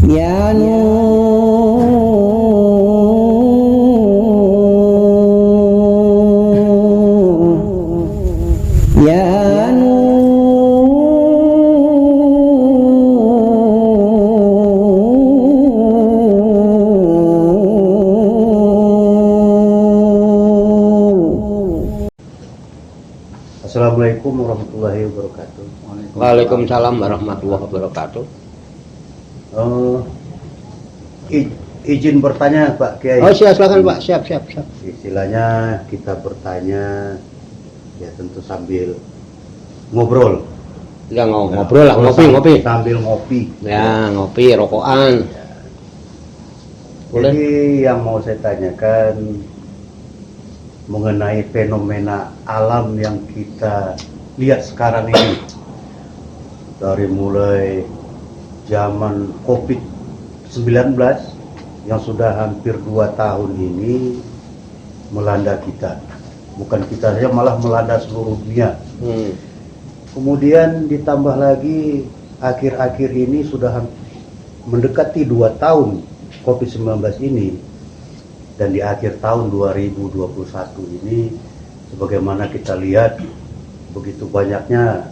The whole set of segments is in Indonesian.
Ya Assalamualaikum warahmatullahi wabarakatuh. Waalaikumsalam warahmatullahi wabarakatuh. Izin bertanya Pak Kiai. Oh silakan Pak, siap. Istilahnya kita bertanya ya tentu sambil ngobrol. Ya ngobrol lah, ngopi. Sambil ngopi. Ya ngopi, rokokan. Ya. Boleh. Jadi yang mau saya tanyakan mengenai fenomena alam yang kita lihat sekarang ini, dari mulai zaman COVID-19 yang sudah hampir 2 tahun ini melanda kita, bukan kita saja, malah melanda seluruh dunia. Kemudian ditambah lagi akhir-akhir ini sudah mendekati 2 tahun COVID-19 ini. Dan di akhir tahun 2021 ini, sebagaimana kita lihat, begitu banyaknya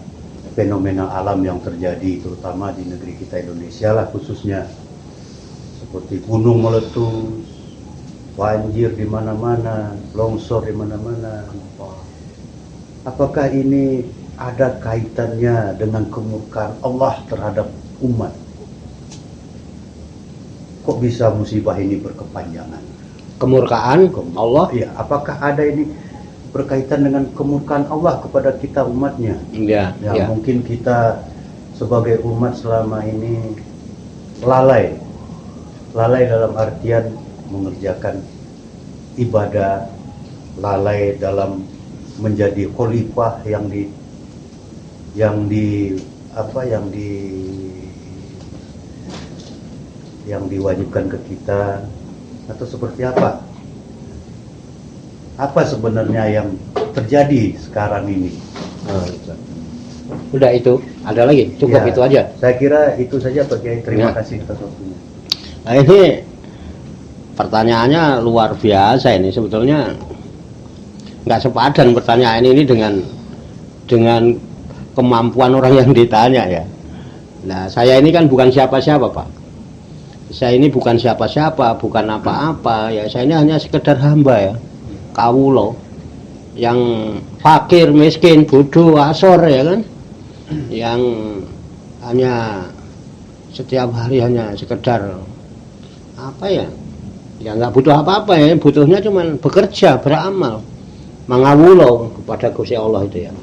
fenomena alam yang terjadi, terutama di negeri kita Indonesia lah khususnya, seperti gunung meletus, banjir di mana-mana, longsor di mana-mana. Apakah ini ada kaitannya dengan kemurkaan Allah terhadap umat? Kok bisa musibah ini berkepanjangan? Kemurkaan Allah? Ya, apakah ada ini berkaitan dengan kemurkaan Allah kepada kita umatnya? Ya. Mungkin kita sebagai umat selama ini lalai dalam artian mengerjakan ibadah, lalai dalam menjadi khalifah yang diwajibkan ke kita, atau seperti apa? Apa sebenarnya yang terjadi sekarang ini? Udah itu, ada lagi? Cukup Ya, itu aja? Saya kira itu saja Pak Kiai. Terima kasih atas waktunya. Nah ini pertanyaannya luar biasa ini, sebetulnya nggak sepadan pertanyaan ini dengan kemampuan orang yang ditanya ya. Nah saya ini kan bukan siapa-siapa Pak. Saya ini bukan siapa-siapa, bukan apa-apa ya. Saya ini hanya sekedar hamba ya, kawulo yang fakir, miskin, bodoh, asor ya kan, yang hanya setiap hari hanya sekedar apa ya, ya nggak butuh apa-apa ya, butuhnya cuman bekerja, beramal, mengawulo kepada Gusti Allah itu ya.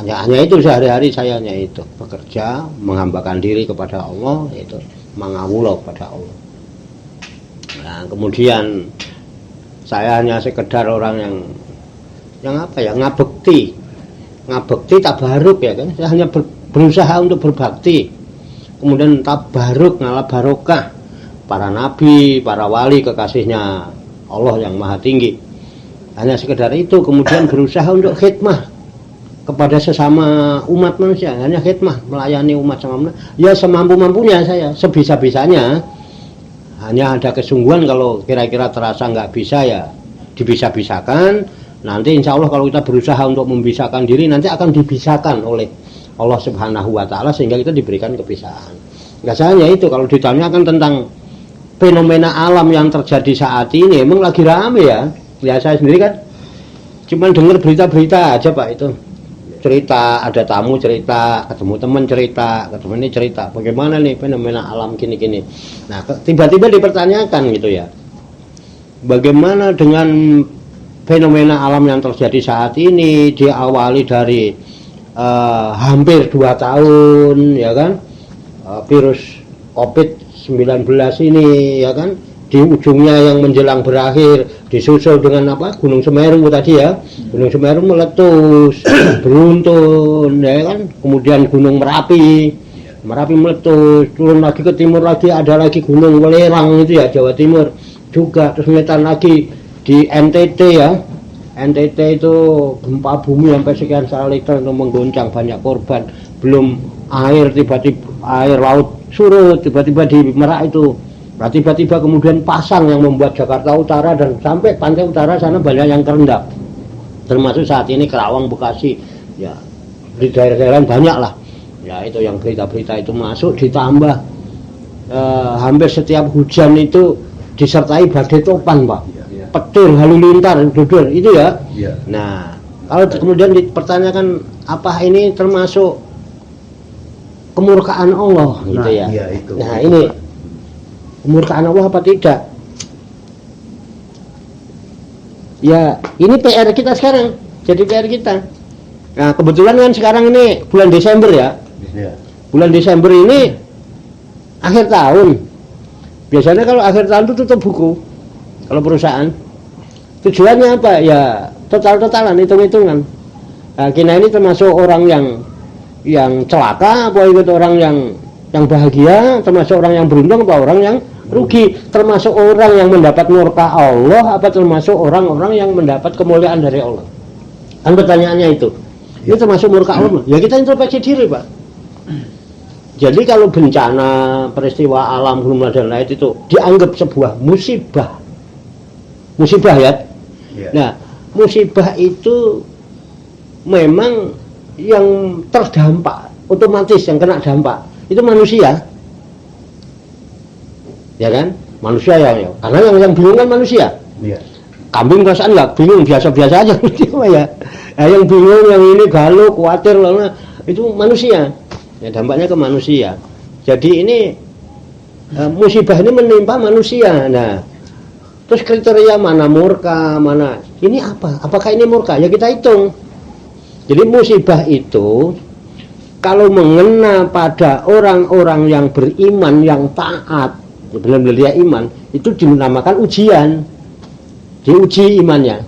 Hanya itu sehari-hari saya, hanya itu, bekerja, menghambakan diri kepada Allah, itu mengawulo kepada Allah. Nah kemudian saya hanya sekedar orang yang apa ya, ngabekti tabaruk ya kan. Saya hanya berusaha untuk berbakti, kemudian tabaruk, ngalah barokah para nabi, para wali kekasihnya Allah yang maha tinggi. Hanya sekedar itu, kemudian berusaha untuk khidmah kepada sesama umat manusia, hanya khidmah, melayani umat sama manusia. Ya semampu-mampunya saya, sebisa-bisanya. Hanya ada kesungguhan kalau kira-kira terasa nggak bisa ya dibisa-bisakan. Nanti insya Allah kalau kita berusaha untuk membisakan diri, nanti akan dibisakan oleh Allah Subhanahu Wa Taala sehingga kita diberikan kebisakan. Nggak hanya itu, kalau ditanyakan tentang fenomena alam yang terjadi saat ini, emang lagi rame ya. Ya saya sendiri kan cuman dengar berita-berita aja Pak, itu cerita, ada tamu cerita, ketemu teman cerita, ketemu ini cerita, bagaimana nih fenomena alam gini-gini. Nah tiba-tiba dipertanyakan gitu ya, bagaimana dengan fenomena alam yang terjadi saat ini, diawali dari hampir 2 tahun ya kan, virus COVID-19 ini ya kan, di ujungnya yang menjelang berakhir disusul dengan apa, Gunung Semeru tadi ya, Gunung Semeru meletus, beruntun ya kan, kemudian Gunung Merapi meletus, turun lagi ke timur lagi, ada lagi Gunung Welerang itu ya, Jawa Timur juga, terus ngetan lagi di NTT ya, NTT itu gempa bumi sampai sekian skala Richter untuk mengguncang, banyak korban, belum air, tiba-tiba air laut surut, tiba-tiba di Merak itu. Nah, tiba-tiba kemudian pasang yang membuat Jakarta Utara dan sampai pantai utara sana banyak yang kerendam. Termasuk saat ini Kerawang, Bekasi, ya di daerah-daerah banyak lah. Ya itu yang berita-berita itu masuk, ditambah hampir setiap hujan itu disertai badai topan, Pak. Petir, halilintar, dodol itu ya. Nah, kalau kemudian dipertanyakan apa ini termasuk kemurkaan Allah gitu ya. Itu. Nah, ini kemurkaan Allah apa tidak? Ya, ini PR kita sekarang. Jadi PR kita. Nah, kebetulan kan sekarang ini bulan Desember ya. Bulan Desember ini akhir tahun. Biasanya kalau akhir tahun itu tutup buku. Kalau perusahaan tujuannya apa? Ya total-totalan, hitung-hitungan. Nah, kita ini termasuk orang yang celaka, apa ikut orang yang bahagia, termasuk orang yang beruntung, apa orang yang rugi, termasuk orang yang mendapat murka Allah, apa termasuk orang-orang yang mendapat kemuliaan dari Allah. Kan pertanyaannya itu. Ini termasuk murka Allah. Ya kita introspeksi diri, Pak. Jadi kalau bencana, peristiwa alam, gunung dan lain itu dianggap sebuah musibah. Musibah ya. Nah, musibah itu memang yang terdampak, otomatis yang kena dampak itu manusia. Ya kan? Manusia ya. Karena yang bingung kan manusia. Kambing perasaan nggak bingung, biasa-biasa aja ya. Nah, yang bingung, yang ini galau, khawatir, lalu itu manusia. Ya, dampaknya ke manusia. Jadi ini musibah ini menimpa manusia. Nah, terus kriteria mana murka, mana ini apa? Apakah ini murka? Ya kita hitung. Jadi musibah itu kalau mengena pada orang-orang yang beriman, yang taat, benar-benar dia iman, itu dinamakan ujian. Diuji imannya.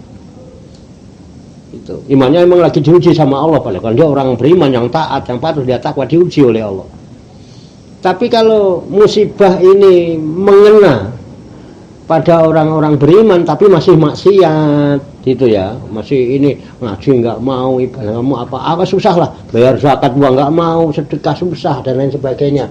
Itu. Imannya memang lagi diuji sama Allah, padahal kan dia orang beriman yang taat, yang patuh, dia takwa, diuji oleh Allah. Tapi kalau musibah ini mengena pada orang-orang beriman tapi masih maksiat gitu ya, masih ini ngaji nggak mau, ibadah nggak mau, apa susah lah, bayar zakat gua nggak mau, sedekah susah dan lain sebagainya,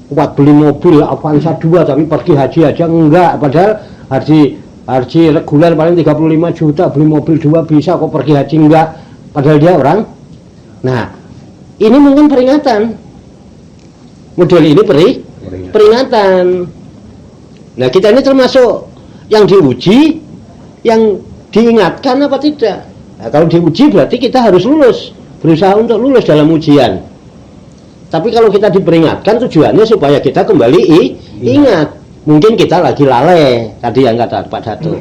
buat beli mobil Avanza 2 tapi pergi haji aja enggak, padahal haji reguler paling 35 juta, beli mobil 2 bisa kok, pergi haji enggak, padahal dia orang. Nah, ini mungkin peringatan, model ini peringatan. Nah, kita ini termasuk yang diuji, yang diingatkan apa tidak. Nah, kalau diuji berarti kita harus lulus, berusaha untuk lulus dalam ujian. Tapi kalau kita diperingatkan, tujuannya supaya kita kembali ingat. Mungkin kita lagi lalai, tadi yang kata Pak Dato.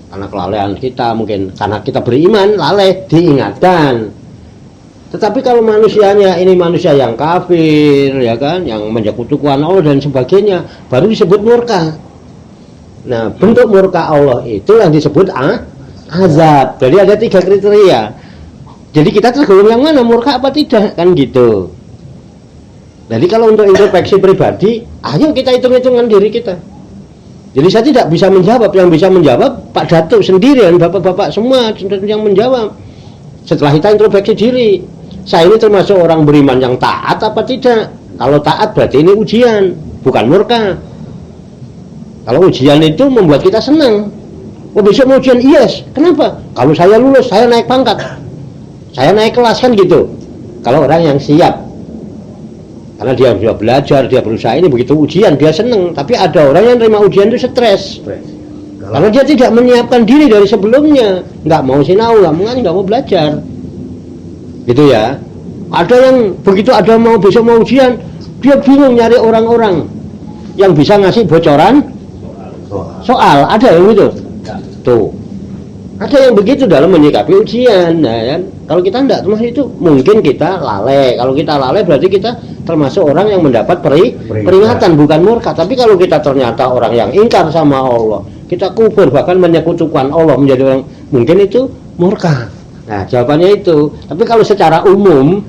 Karena kelalaian kita, mungkin karena kita beriman, lalai, diingatkan. Tetapi kalau manusianya ini manusia yang kafir, ya kan, yang menyekutukan Allah dan sebagainya, baru disebut murka. Nah, bentuk murka Allah itu yang disebut azab. Jadi ada 3 kriteria. Jadi kita tergolong yang mana, murka apa tidak, kan gitu. Jadi kalau untuk introspeksi pribadi, ayo kita hitung-hitungan diri kita. Jadi saya tidak bisa menjawab, yang bisa menjawab Pak Dato sendiri dan bapak-bapak semua yang menjawab. Setelah kita introspeksi diri, saya ini termasuk orang beriman yang taat apa tidak? Kalau taat berarti ini ujian, bukan murka. Kalau ujian itu membuat kita senang. Oh, besok mau ujian, yes. Kenapa? Kalau saya lulus, saya naik pangkat, saya naik kelas, kan gitu. Kalau orang yang siap, karena dia sudah belajar, dia berusaha, ini begitu ujian dia senang. Tapi ada orang yang terima ujian itu stres, karena dia tidak menyiapkan diri dari sebelumnya, nggak mau sinau, nggak mau belajar. Gitu ya. Ada yang begitu ada mau besok mau ujian, dia bingung nyari orang-orang yang bisa ngasih bocoran soal. Ada yang gitu. Tuh. Ada yang begitu dalam menyikapi ujian. Nah, kan? Kalau kita enggak, termasuk itu mungkin kita lalai. Kalau kita lalai berarti kita termasuk orang yang mendapat peringatan, bukan murka. Tapi kalau kita ternyata orang yang ingkar sama Allah, kita kufur bahkan menyekutukan Allah menjadi orang, mungkin itu murka. Nah, jawabannya itu. Tapi kalau secara umum,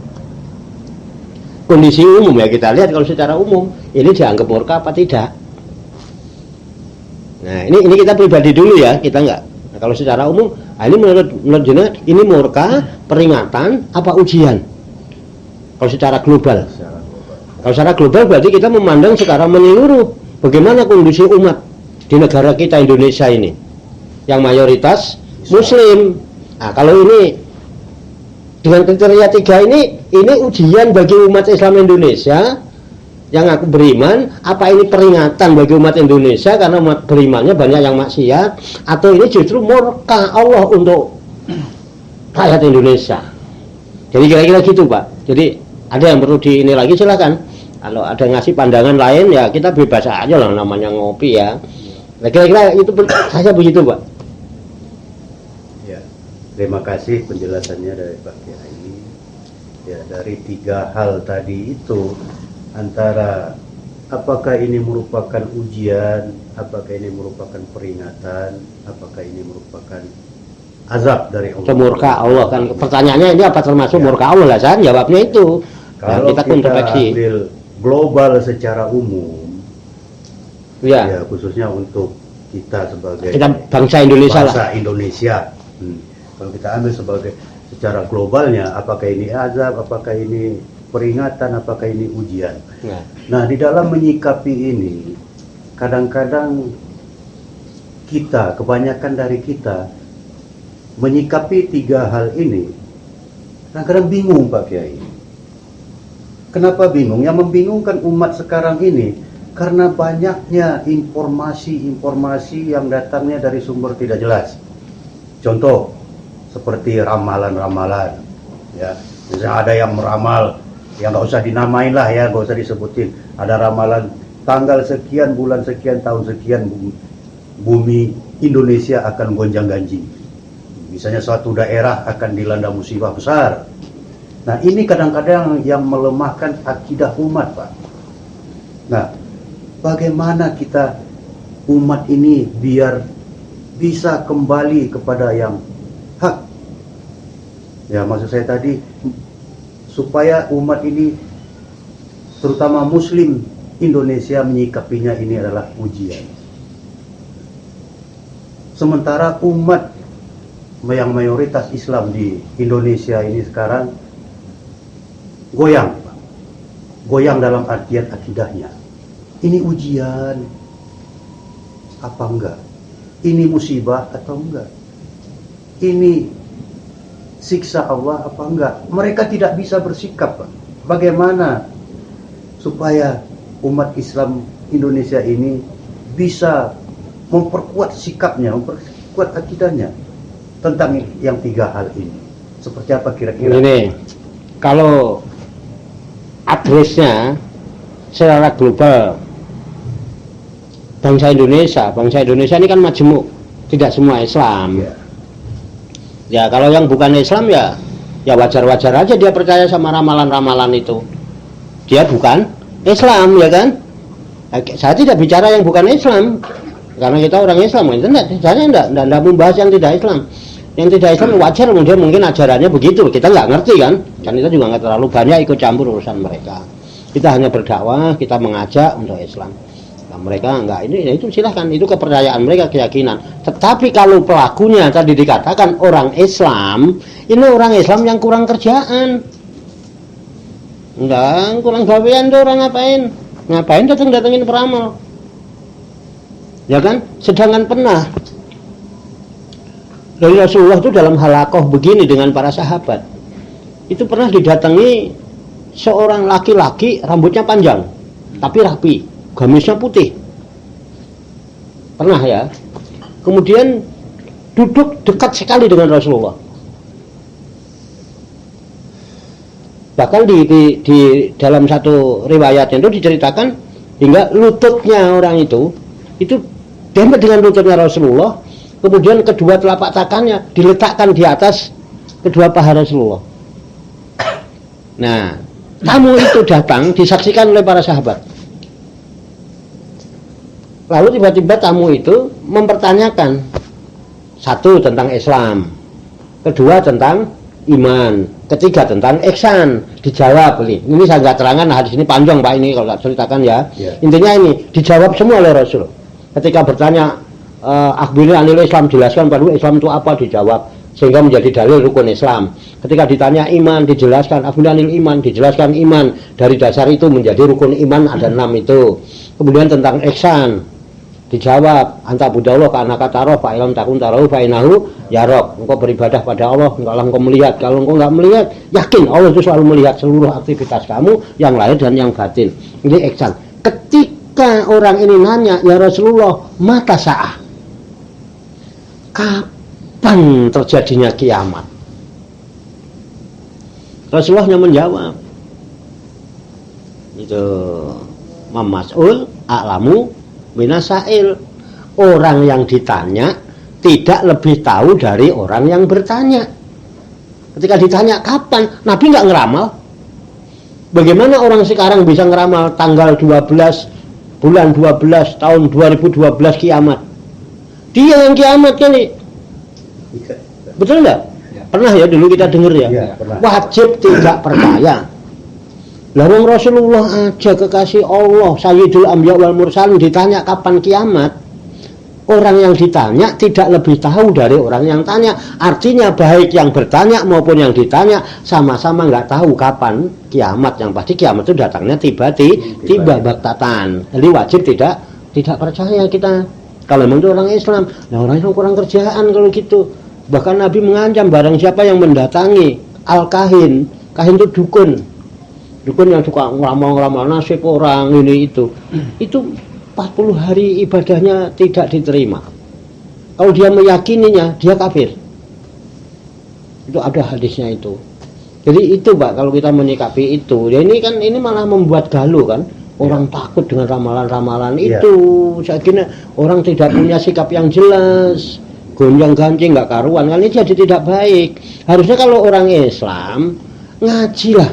kondisi umum ya kita lihat, kalau secara umum ini dianggap murka apa tidak. Nah, ini kita pribadi dulu ya, kita enggak. Nah, kalau secara umum, ini menurut jenengan ini murka, peringatan, apa ujian? Kalau secara global. Kalau secara global berarti kita memandang secara menyeluruh bagaimana kondisi umat di negara kita Indonesia ini yang mayoritas Muslim. Nah, kalau ini dengan kriteria 3 ini ujian bagi umat Islam Indonesia yang aku beriman. Apa ini peringatan bagi umat Indonesia karena umat berimannya banyak yang maksiat, atau ini justru murka Allah untuk rakyat Indonesia? Jadi kira-kira gitu Pak. Jadi ada yang perlu ini lagi, silakan. Kalau ada ngasih pandangan lain ya kita bebas aja lah, namanya ngopi ya. Nah, kira-kira itu saya begitu Pak. Ya, terima kasih penjelasannya dari Pak Kiai. Ya, dari 3 hal tadi itu, antara apakah ini merupakan ujian, apakah ini merupakan peringatan, apakah ini merupakan azab dari Allah. Murka Allah kan pertanyaannya ini apa termasuk murka Allah lah, saya jawabnya itu. Kalau kita ambil global secara umum, ya khususnya untuk kita sebagai bangsa Indonesia Indonesia. Kalau kita ambil secara globalnya, apakah ini azab, apakah ini peringatan, apakah ini ujian. Nah, di dalam menyikapi ini, kadang-kadang kebanyakan dari kita menyikapi 3 hal ini kadang-kadang bingung Pak Kiai. Kenapa bingung? Yang membingungkan umat sekarang ini karena banyaknya informasi-informasi yang datangnya dari sumber tidak jelas. Contoh seperti ramalan-ramalan, ya. Misalnya ada yang meramal, yang nggak usah dinamain lah ya, nggak usah disebutin. Ada ramalan tanggal sekian, bulan sekian, tahun sekian, bumi Indonesia akan gonjang-ganjing. Misalnya suatu daerah akan dilanda musibah besar. Nah, ini kadang-kadang yang melemahkan akidah umat, Pak. Nah, bagaimana kita umat ini biar bisa kembali kepada yang hak? Ya, maksud saya tadi, supaya umat ini, terutama Muslim Indonesia, menyikapinya ini adalah ujian. Sementara umat yang mayoritas Islam di Indonesia ini sekarang goyang, goyang dalam artian akidahnya. Ini ujian apa enggak? Ini musibah atau enggak? Ini siksa Allah apa enggak? Mereka tidak bisa bersikap, Pak. Bagaimana supaya umat Islam Indonesia ini bisa memperkuat sikapnya, memperkuat akidahnya tentang yang 3 hal ini? Seperti apa kira-kira? Ini kalau adresnya secara global, bangsa Indonesia ini kan majemuk, tidak semua Islam. Ya kalau yang bukan Islam ya wajar-wajar aja dia percaya sama ramalan-ramalan itu. Dia bukan Islam, ya kan? Saya tidak bicara yang bukan Islam, karena kita orang Islam. Saya tidak membahas yang tidak Islam. Yang tidak Islam wajar, mungkin ajarannya begitu, kita nggak ngerti kan, kita juga nggak terlalu banyak ikut campur urusan mereka. Kita hanya berdakwah, kita mengajak untuk Islam. Nah, mereka nggak ini, ya itu silahkan, itu kepercayaan mereka, keyakinan. Tetapi kalau pelakunya tadi dikatakan orang Islam, ini orang Islam yang kurang kerjaan, enggak, kurang gawean tuh orang ngapain datengin peramal, ya kan? Sedangkan pernah dari Rasulullah itu dalam halakoh begini dengan para sahabat, itu pernah didatangi seorang laki-laki, rambutnya panjang tapi rapi, gamisnya putih, pernah ya. Kemudian duduk dekat sekali dengan Rasulullah, bahkan di dalam satu riwayat itu diceritakan hingga lututnya orang itu dempet dengan lututnya Rasulullah. Kemudian kedua telapak tangannya diletakkan di atas kedua paha Rasulullah. Nah, tamu itu datang disaksikan oleh para sahabat. Lalu tiba-tiba tamu itu mempertanyakan, satu tentang Islam, kedua tentang iman, ketiga tentang ihsan. Dijawab ini saya nggak terangkan hadis ini panjang Pak, ini kalau tak ceritakan ya. Intinya ini dijawab semua oleh Rasul. Ketika bertanya akhbirni anil Islam, jelaskan pada Islam itu apa, dijawab. sehingga menjadi dalil rukun Islam. Ketika ditanya iman, dijelaskan afdalul iman, dijelaskan iman, dari dasar itu menjadi rukun iman ada 6 itu. Kemudian tentang ihsan, dijawab anta budallah ka anaka taroh fa ilam takun taroh fa inahu yarok. Engkau beribadah pada Allah kalau engkau melihat, kalau engkau enggak melihat, yakin Allah itu selalu melihat seluruh aktivitas kamu yang lahir dan yang batin. Ini ihsan. Ketika orang ini nanya, ya Rasulullah, mata sa'ah, kapan terjadinya kiamat? Rasulullah yang menjawab, itu Mas'ul a'lamu minasail. Orang yang ditanya tidak lebih tahu dari orang yang bertanya. Ketika ditanya kapan, Nabi nggak ngeramal. Bagaimana orang sekarang bisa ngeramal tanggal 12 bulan 12 tahun 2012 kiamat? Dia yang kiamat kali. Betul nggak? Pernah ya dulu kita dengar ya? Wajib tidak percaya. Larung Rasulullah aja kekasih Allah, Sayyidul Anbiya wal Mursalin, ditanya kapan kiamat. Orang yang ditanya tidak lebih tahu dari orang yang tanya. Artinya baik yang bertanya maupun yang ditanya sama-sama nggak tahu kapan kiamat. Yang pasti kiamat itu datangnya tiba baktatan. Jadi wajib tidak percaya kita. Kalau memang itu orang Islam, nah orang Islam kurang kerjaan kalau gitu. Bahkan Nabi mengancam barang siapa yang mendatangi al-kahin. Kahin itu dukun yang suka ngeramal nasib orang ini itu 40 hari ibadahnya tidak diterima. Kalau dia meyakininya, dia kafir. Itu ada hadisnya itu. Jadi itu Pak, kalau kita menyikapi itu, ya ini malah membuat galau kan. Orang takut dengan ramalan-ramalan itu. Saya kira orang tidak punya sikap yang jelas, gonjang-ganjing nggak karuan, kan ini jadi tidak baik. Harusnya kalau orang Islam ngajilah,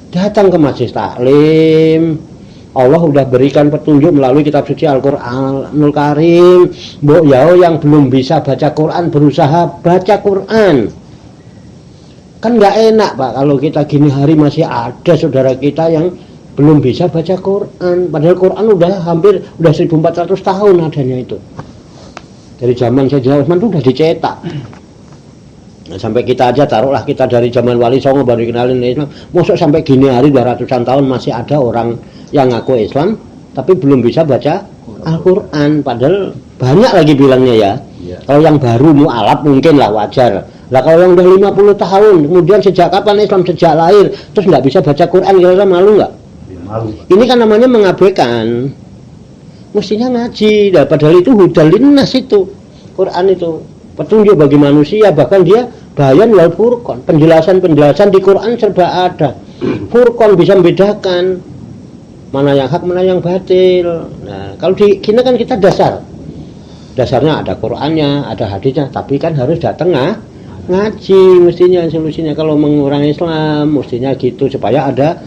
datang ke majelis taklim. Allah sudah berikan petunjuk melalui kitab suci Al-Qur'anul Karim. Mbok yao yang belum bisa baca Quran berusaha baca Quran. Kan nggak enak Pak kalau kita gini hari masih ada saudara kita yang belum bisa baca Quran. Padahal Quran udah 1400 tahun adanya itu. Dari zaman Sayyidina Utsman itu udah dicetak. Nah, sampai kita aja taruhlah kita dari zaman Wali Songo baru kenalin Islam. Mosok sampai gini hari 200-an tahun masih ada orang yang ngaku Islam tapi belum bisa baca Al-Quran, padahal banyak lagi bilangnya ya. Kalau yang baru mu'alaf mungkin lah wajar. Lah kalau yang udah 50 tahun kemudian sejak kapan Islam sejak lahir terus nggak bisa baca Quran, kira-kira malu nggak? Malu. Ini kan namanya mengabaikan. Mestinya ngaji. Nah, padahal itu hudal linnas itu Quran itu petunjuk bagi manusia, bahkan dia bayan wal furqan, penjelasan di Quran serba ada. Furqan bisa membedakan mana yang hak, mana yang batil. Nah, kalau di kita kan kita dasarnya ada Qurannya, ada hadisnya, tapi kan harus datang ngaji mestinya solusinya. Kalau mengurangi Islam mestinya gitu supaya ada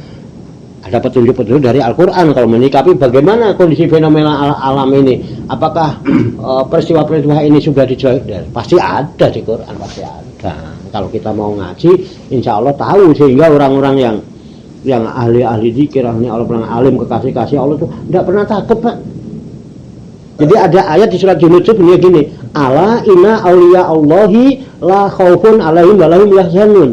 petunjuk-petunjuk dari Al-Quran. Kalau menyikapi bagaimana kondisi fenomena alam ini, apakah peristiwa-peristiwa ini sudah dijelaskan? Pasti ada di Quran, pasti ada. Kalau kita mau ngaji, insya Allah tahu, sehingga orang-orang yang ahli-ahli zikir, ahli Allah, alim kekasih-kasih Allah itu tidak pernah takut Pak. Jadi ada ayat di surat Yunus bunyinya gini, ala inna awliya Allahi la khaufun alaihim wa lahum yahzanun.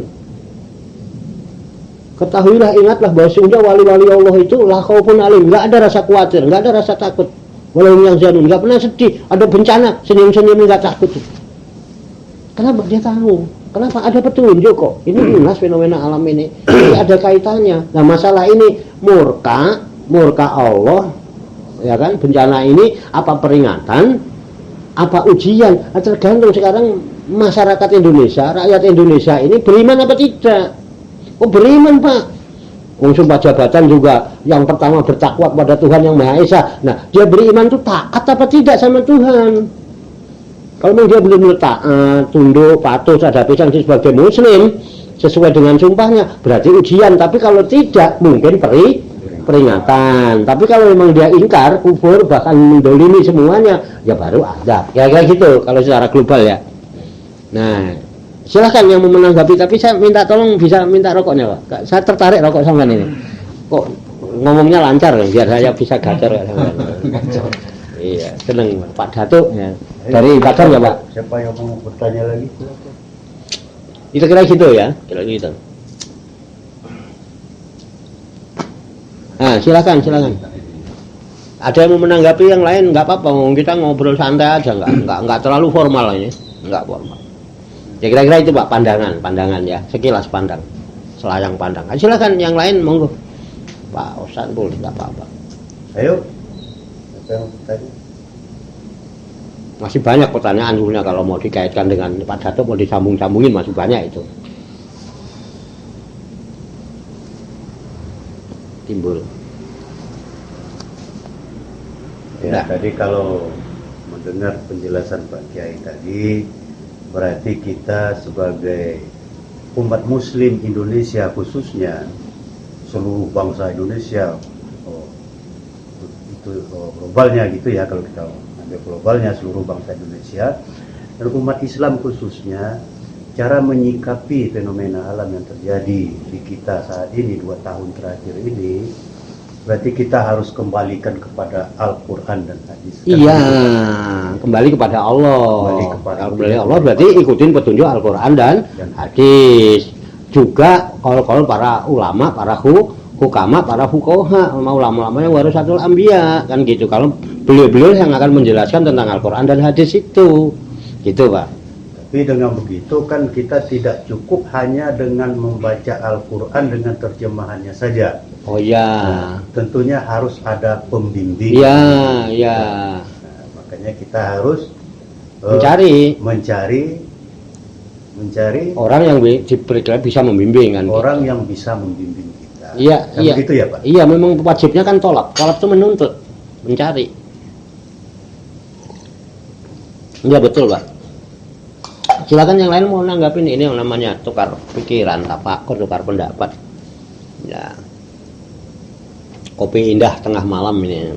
Ketahuilah, ingatlah bahwa sesungguhnya wali-wali Allah itu la khaufun alaihim, enggak ada rasa khawatir, enggak ada rasa takut. Walahum yahzanun, enggak pernah sedih, ada bencana senyum-senyum enggak takut. Kenapa dia tahu? Kenapa ada petunjuk kok? Ini jelas fenomena alam ini. Ini ada kaitannya. Nah, masalah ini murka Allah, ya kan? Bencana ini apa peringatan? Apa ujian? Nah, tergantung sekarang masyarakat Indonesia, rakyat Indonesia ini beriman apa tidak? Oh, beriman Pak. Sumpah jabatan juga yang pertama bertakwa kepada Tuhan Yang Maha Esa. Nah, dia beriman itu taat apa tidak sama Tuhan? Kalau memang dia benar-benar taat, tunduk, patuh, hadapi sanksi sebagai muslim sesuai dengan sumpahnya, berarti ujian. Tapi kalau tidak, mungkin peringatan. Tapi kalau memang dia ingkar, kufur, bahkan mendolimi semuanya, ya baru azab. Kayak gitu kalau secara global ya. Nah, silahkan yang mau menanggapi, tapi saya minta tolong bisa minta rokoknya Pak. Saya tertarik rokok sampean ini. Kok ngomongnya lancar biar saya bisa gacor ya sampean. Iya, seneng Pak Datuk ya. Dari Padang ya Pak. Siapa yang mau bertanya lagi? Kira-kira gitu ya, kira-kira gitu. Nah, silakan. Ada yang mau menanggapi yang lain nggak apa-apa, kita ngobrol santai aja, nggak terlalu formal ini, nggak formal. Ya kira-kira itu Pak pandangan ya, sekilas pandang, selayang pandang. Silakan yang lain monggo. Pak Ustadz boleh nggak apa-apa. Ayo, apa yang bertanya? Masih banyak pertanyaan sebenarnya kalau mau dikaitkan dengan Pak Datuk, mau disambung-sambungin masih banyak itu. Timbul. Ya, tadi kalau mendengar penjelasan Pak Kiai tadi, berarti kita sebagai umat Muslim Indonesia khususnya, seluruh bangsa Indonesia, globalnya gitu ya, kalau kita ambil globalnya seluruh bangsa Indonesia, dan umat Islam khususnya, cara menyikapi fenomena alam yang terjadi di kita saat ini 2 tahun terakhir ini, berarti kita harus kembalikan kepada Al-Quran dan hadis. Iya, kembali kepada Allah. Kembali Allah berarti ikutin petunjuk Al-Quran dan hadis. Juga kalau para ulama, para hukama, para fuqaha, ulama-ulama yang warasatul anbiya kan gitu. Kalau beliau-beliau yang akan menjelaskan tentang Al-Quran dan hadis itu, gitu Pak. Tapi dengan begitu kan kita tidak cukup hanya dengan membaca Al-Quran dengan terjemahannya saja. Oh ya. Nah, tentunya harus ada pembimbing. Iya. Nah, makanya kita harus mencari orang yang bisa membimbing kan. Orang yang bisa membimbing kita. Iya. Begitu ya Pak. Iya, memang wajibnya kan tolak itu menuntut, mencari. Iya betul Pak. Silakan yang lain mau nanggapin ini yang namanya tukar pikiran, tafakur, tukar pendapat. Ya. Kopi indah tengah malam ini.